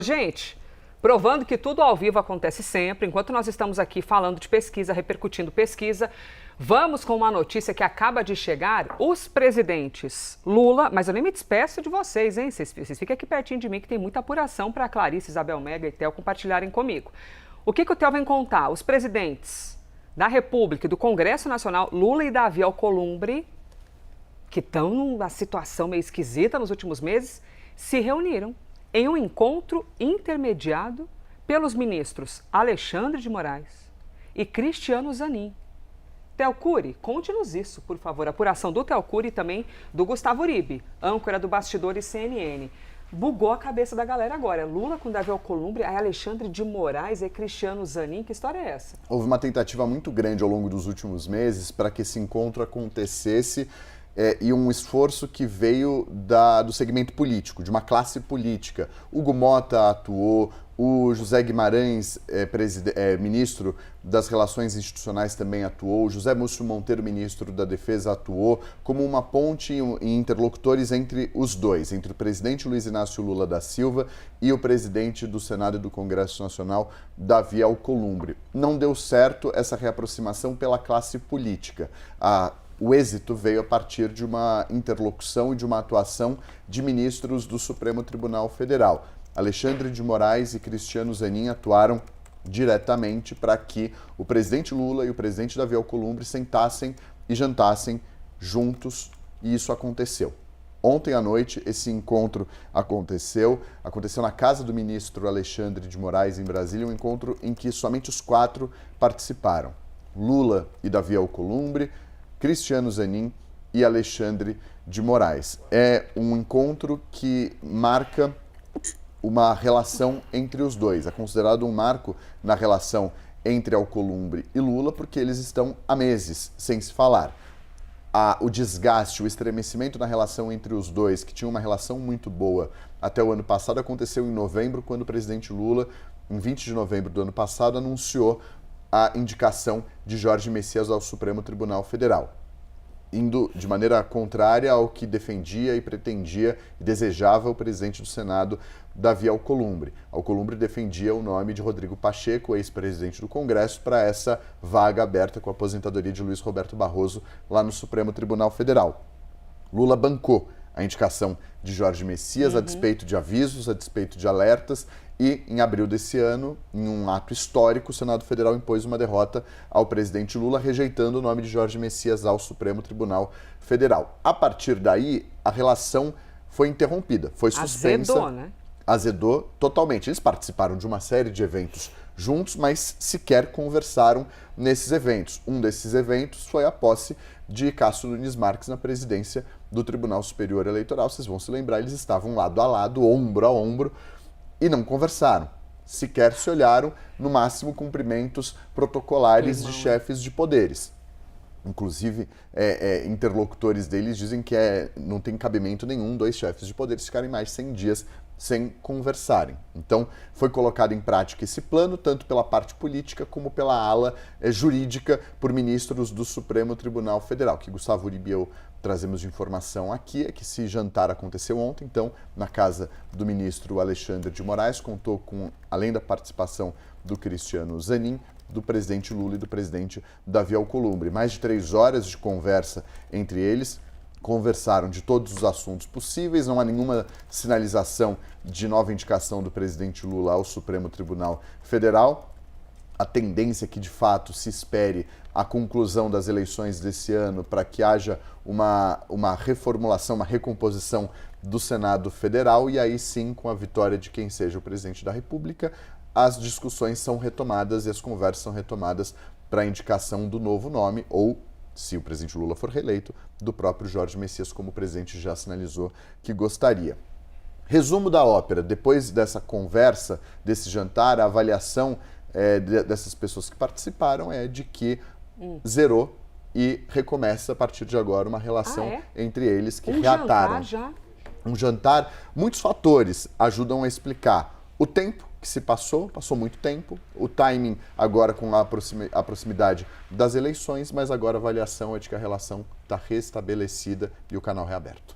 Gente, provando que tudo ao vivo acontece sempre, enquanto nós estamos aqui falando de pesquisa, repercutindo pesquisa, vamos com uma notícia que acaba de chegar. Os presidentes Lula, mas eu nem me despeço de vocês, hein? Vocês fiquem aqui pertinho de mim que tem muita apuração para Clarice, Isabel Mega e Theo compartilharem comigo. O que o Theo vem contar? Os presidentes da República e do Congresso Nacional, Lula e Davi Alcolumbre, que estão numa situação meio esquisita nos últimos meses, se reuniram em um encontro intermediado pelos ministros Alexandre de Moraes e Cristiano Zanin. Theo Cury, conte-nos isso, por favor. Apuração do Theo Cury e também do Gustavo Uribe, âncora do Bastidores CNN. Bugou a cabeça da galera agora. Lula com Davi Alcolumbre, aí Alexandre de Moraes e Cristiano Zanin. Que história é essa? Houve uma tentativa muito grande ao longo dos últimos meses para que esse encontro acontecesse. E um esforço que veio do segmento político, de uma classe política. Hugo Mota atuou, o José Guimarães, ministro das Relações Institucionais, também atuou, José Múcio Monteiro, ministro da Defesa, atuou como uma ponte e interlocutores entre os dois, entre o presidente Luiz Inácio Lula da Silva e o presidente do Senado e do Congresso Nacional, Davi Alcolumbre. Não deu certo essa reaproximação pela classe política. O êxito veio a partir de uma interlocução e de uma atuação de ministros do Supremo Tribunal Federal. Alexandre de Moraes e Cristiano Zanin atuaram diretamente para que o presidente Lula e o presidente Davi Alcolumbre sentassem e jantassem juntos, e isso aconteceu. Ontem à noite, esse encontro aconteceu na casa do ministro Alexandre de Moraes, em Brasília, um encontro em que somente os quatro participaram. Lula e Davi Alcolumbre, Cristiano Zanin e Alexandre de Moraes. É um encontro que marca uma relação entre os dois. É considerado um marco na relação entre Alcolumbre e Lula, porque eles estão há meses sem se falar. O desgaste, o estremecimento na relação entre os dois, que tinha uma relação muito boa até o ano passado, aconteceu em novembro, quando o presidente Lula, em 20 de novembro do ano passado, anunciou a indicação de Jorge Messias ao Supremo Tribunal Federal, indo de maneira contrária ao que defendia e pretendia e desejava o presidente do Senado, Davi Alcolumbre. Alcolumbre defendia o nome de Rodrigo Pacheco, ex-presidente do Congresso, para essa vaga aberta com a aposentadoria de Luiz Roberto Barroso lá no Supremo Tribunal Federal. Lula bancou a indicação de Jorge Messias, a despeito de avisos, a despeito de alertas, e em abril desse ano, em um ato histórico, o Senado Federal impôs uma derrota ao presidente Lula, rejeitando o nome de Jorge Messias ao Supremo Tribunal Federal. A partir daí, a relação foi interrompida, foi suspensa. Azedou, né? Azedou totalmente. Eles participaram de uma série de eventos juntos, mas sequer conversaram nesses eventos. Um desses eventos foi a posse de Cássio Nunes Marques na presidência do Tribunal Superior Eleitoral. Vocês vão se lembrar, eles estavam lado a lado, ombro a ombro, e não conversaram. Sequer se olharam, no máximo cumprimentos protocolares de chefes de poderes. Inclusive, interlocutores deles dizem que não tem cabimento nenhum dois chefes de poderes ficarem mais de 100 dias sem conversarem. Então, foi colocado em prática esse plano, tanto pela parte política como pela ala jurídica, por ministros do Supremo Tribunal Federal. Que Gustavo Uribe e eu trazemos de informação aqui é que esse jantar aconteceu ontem, então, na casa do ministro Alexandre de Moraes, contou com, além da participação do Cristiano Zanin, do presidente Lula e do presidente Davi Alcolumbre. Mais de 3 horas de conversa entre eles. Conversaram de todos os assuntos possíveis, não há nenhuma sinalização de nova indicação do presidente Lula ao Supremo Tribunal Federal. A tendência é que, de fato, se espere a conclusão das eleições desse ano para que haja uma reformulação, uma recomposição do Senado Federal, e aí sim, com a vitória de quem seja o presidente da República, as discussões são retomadas e as conversas são retomadas para a indicação do novo nome, ou, se o presidente Lula for reeleito, do próprio Jorge Messias, como o presidente já sinalizou que gostaria. Resumo da ópera: depois dessa conversa, desse jantar, a avaliação dessas pessoas que participaram é de que zerou e recomeça a partir de agora uma relação entre eles que reataram. Já? Um jantar, muitos fatores ajudam a explicar o tempo que se passou muito tempo, o timing agora com a proximidade das eleições, mas agora a avaliação é de que a relação está restabelecida e o canal reaberto.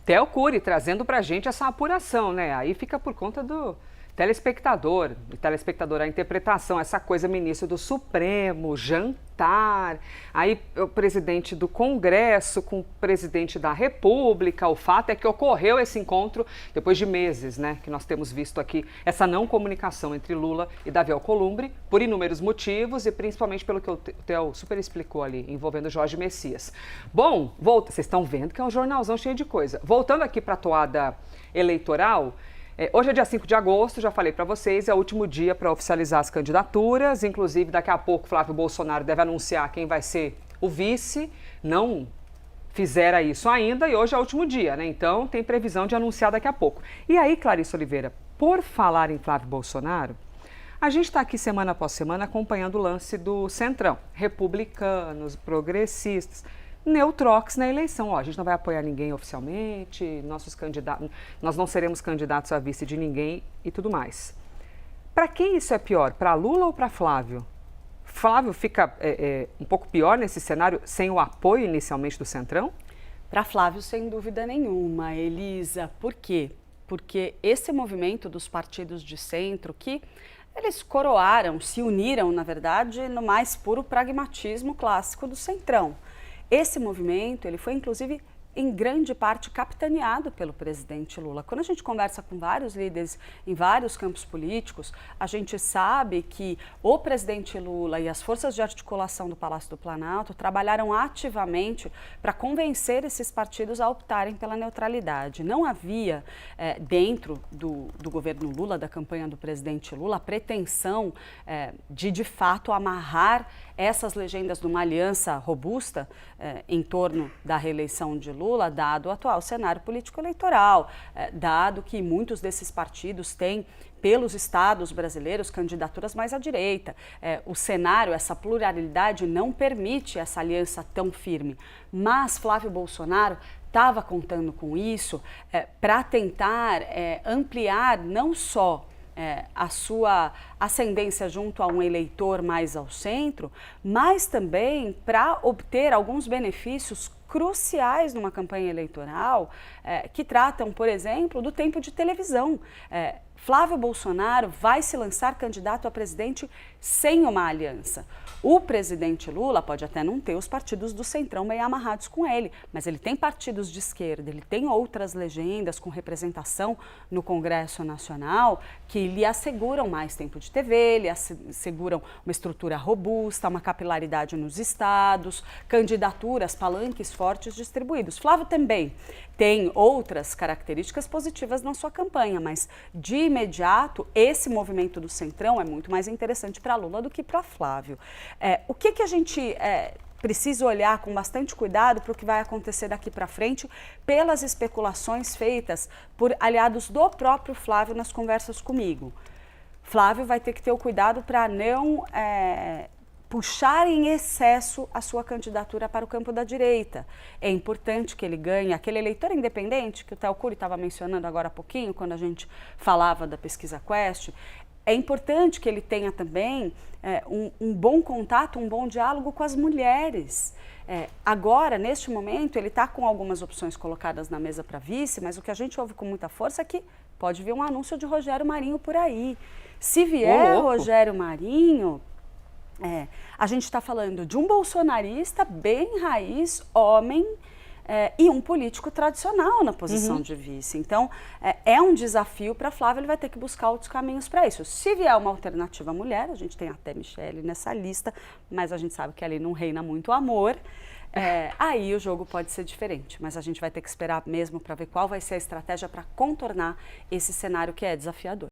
Theo Cury trazendo pra gente essa apuração, né? Aí fica por conta telespectador e telespectadora, a interpretação, essa coisa, ministro do Supremo, jantar, aí o presidente do Congresso com o presidente da República. O fato é que ocorreu esse encontro depois de meses, né, que nós temos visto aqui essa não comunicação entre Lula e Davi Alcolumbre, por inúmeros motivos e principalmente pelo que o Theo super explicou ali, envolvendo Jorge Messias. Bom, vocês estão vendo que é um jornalzão cheio de coisa. Voltando aqui para a toada eleitoral, hoje é dia 5 de agosto, já falei para vocês, é o último dia para oficializar as candidaturas, inclusive daqui a pouco Flávio Bolsonaro deve anunciar quem vai ser o vice, não fizera isso ainda e hoje é o último dia, né? Então tem previsão de anunciar daqui a pouco. E aí, Clarice Oliveira, por falar em Flávio Bolsonaro, a gente está aqui semana após semana acompanhando o lance do Centrão, republicanos, progressistas, neutrox na eleição. Ó, a gente não vai apoiar ninguém oficialmente, nós não seremos candidatos a vice de ninguém e tudo mais. Para quem isso é pior, para Lula ou para Flávio? Flávio fica um pouco pior nesse cenário sem o apoio inicialmente do Centrão? Para Flávio, sem dúvida nenhuma, Elisa. Por quê? Porque esse movimento dos partidos de centro que eles coroaram, se uniram, na verdade, no mais puro pragmatismo clássico do Centrão. Esse movimento, ele foi inclusive em grande parte capitaneado pelo presidente Lula. Quando a gente conversa com vários líderes em vários campos políticos, a gente sabe que o presidente Lula e as forças de articulação do Palácio do Planalto trabalharam ativamente para convencer esses partidos a optarem pela neutralidade. Não havia, dentro do governo Lula, da campanha do presidente Lula, a pretensão de fato, amarrar essas legendas de uma aliança robusta em torno da reeleição de Lula, dado o atual cenário político-eleitoral, dado que muitos desses partidos têm, pelos estados brasileiros, candidaturas mais à direita. O cenário, essa pluralidade não permite essa aliança tão firme. Mas Flávio Bolsonaro estava contando com isso para tentar ampliar não só a sua ascendência junto a um eleitor mais ao centro, mas também para obter alguns benefícios cruciais numa campanha eleitoral que tratam, por exemplo, do tempo de televisão. Flávio Bolsonaro vai se lançar candidato a presidente sem uma aliança. O presidente Lula pode até não ter os partidos do Centrão bem amarrados com ele, mas ele tem partidos de esquerda, ele tem outras legendas com representação no Congresso Nacional que lhe asseguram mais tempo de TV, lhe asseguram uma estrutura robusta, uma capilaridade nos estados, candidaturas, palanques fortes distribuídos. Flávio também tem outras características positivas na sua campanha, mas de imediato esse movimento do Centrão é muito mais interessante para Lula do que para Flávio. O que a gente precisa olhar com bastante cuidado para o que vai acontecer daqui para frente pelas especulações feitas por aliados do próprio Flávio nas conversas comigo. Flávio vai ter que ter o cuidado para não puxar em excesso a sua candidatura para o campo da direita. É importante que ele ganhe aquele eleitor independente que o Theo Cury estava mencionando agora há pouquinho, quando a gente falava da pesquisa Quest. É importante que ele tenha também um bom contato, um bom diálogo com as mulheres. Agora, neste momento, ele está com algumas opções colocadas na mesa para vice, mas o que a gente ouve com muita força é que pode vir um anúncio de Rogério Marinho por aí. Se vier Rogério Marinho, a gente está falando de um bolsonarista bem raiz, homem, e um político tradicional na posição de vice. Então, é um desafio para Flávio, ele vai ter que buscar outros caminhos para isso. Se vier uma alternativa mulher, a gente tem até Michele nessa lista, mas a gente sabe que ali não reina muito amor, aí o jogo pode ser diferente. Mas a gente vai ter que esperar mesmo para ver qual vai ser a estratégia para contornar esse cenário que é desafiador.